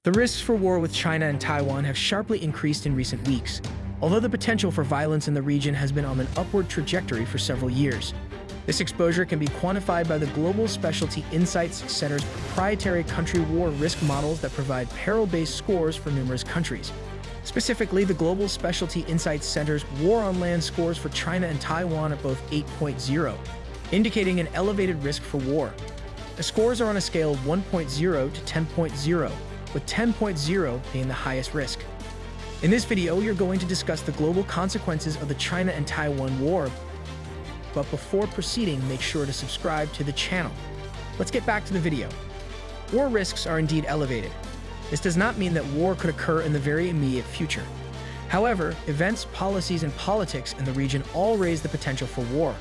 The risks for war with China and Taiwan have sharply increased in recent weeks, although the potential for violence in the region has been on an upward trajectory for several years. This exposure can be quantified by the Global Specialty Insights Center's proprietary country war risk models that provide peril-based scores for numerous countries. Specifically, the Global Specialty Insights Center's War on Land scores for China and Taiwan are both 8.0, indicating an elevated risk for war. The scores are on a scale of 1.0 to 10.0, with 10.0 being the highest risk. In this video, you're going to discuss the global consequences of the China and Taiwan war. But before proceeding, make sure to subscribe to the channel. Let's get back to the video. War risks are indeed elevated. This does not mean that war could occur in the very immediate future. However, events, policies, and politics in the region all raise the potential for war.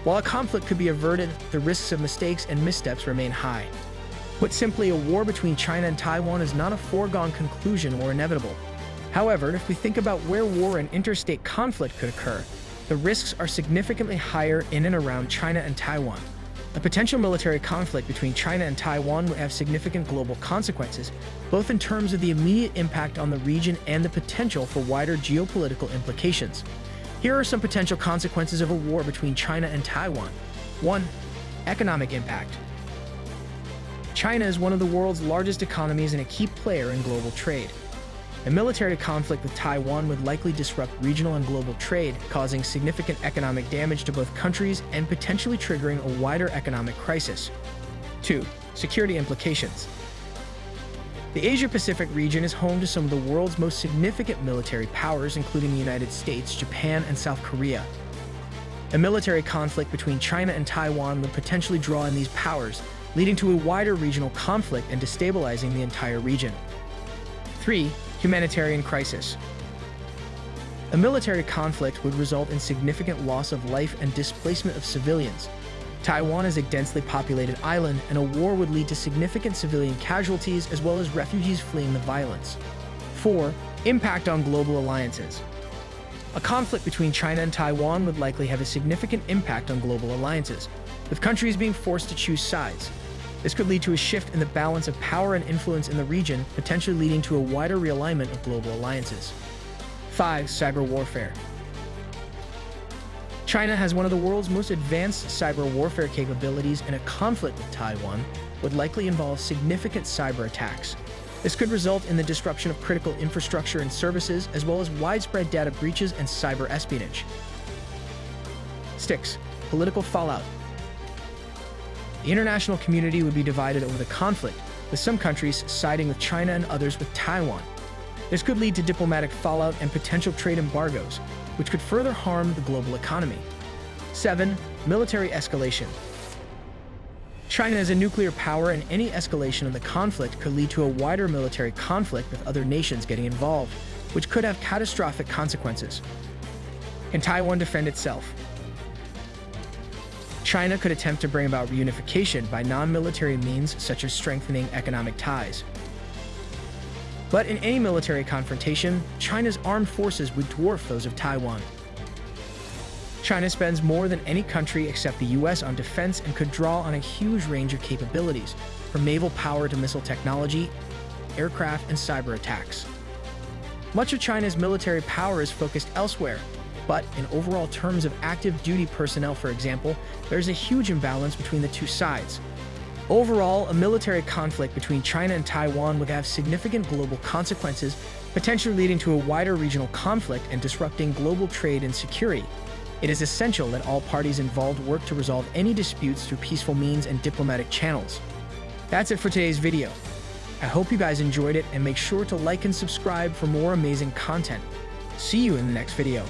While a conflict could be averted, the risks of mistakes and missteps remain high. Put simply, a war between China and Taiwan is not a foregone conclusion or inevitable. However, if we think about where war and interstate conflict could occur, the risks are significantly higher in and around China and Taiwan. A potential military conflict between China and Taiwan would have significant global consequences, both in terms of the immediate impact on the region and the potential for wider geopolitical implications. Here are some potential consequences of a war between China and Taiwan. 1. Economic impact. China is one of the world's largest economies and a key player in global trade. A military conflict with Taiwan would likely disrupt regional and global trade, causing significant economic damage to both countries and potentially triggering a wider economic crisis. 2. Security implications. The Asia-Pacific region is home to some of the world's most significant military powers, including the United States, Japan, and South Korea. A military conflict between China and Taiwan would potentially draw in these powers, leading to a wider regional conflict and destabilizing the entire region. 3. Humanitarian crisis. A military conflict would result in significant loss of life and displacement of civilians. Taiwan is a densely populated island, and a war would lead to significant civilian casualties as well as refugees fleeing the violence. 4. Impact on global alliances. A conflict between China and Taiwan would likely have a significant impact on global alliances, with countries being forced to choose sides. This could lead to a shift in the balance of power and influence in the region, potentially leading to a wider realignment of global alliances. 5. Cyber warfare. China has one of the world's most advanced cyber warfare capabilities, and a conflict with Taiwan would likely involve significant cyber attacks. This could result in the disruption of critical infrastructure and services, as well as widespread data breaches and cyber espionage. 6. Political fallout. The international community would be divided over the conflict, with some countries siding with China and others with Taiwan. This could lead to diplomatic fallout and potential trade embargoes, which could further harm the global economy. 7. Military escalation. China is a nuclear power, and any escalation of the conflict could lead to a wider military conflict with other nations getting involved, which could have catastrophic consequences. Can Taiwan defend itself? China could attempt to bring about reunification by non-military means, such as strengthening economic ties. But in any military confrontation, China's armed forces would dwarf those of Taiwan. China spends more than any country except the US on defense and could draw on a huge range of capabilities, from naval power to missile technology, aircraft, and cyber attacks. Much of China's military power is focused elsewhere, but in overall terms of active duty personnel, for example, there's a huge imbalance between the two sides. Overall, a military conflict between China and Taiwan would have significant global consequences, potentially leading to a wider regional conflict and disrupting global trade and security. It is essential that all parties involved work to resolve any disputes through peaceful means and diplomatic channels. That's it for today's video. I hope you guys enjoyed it, and make sure to like and subscribe for more amazing content. See you in the next video.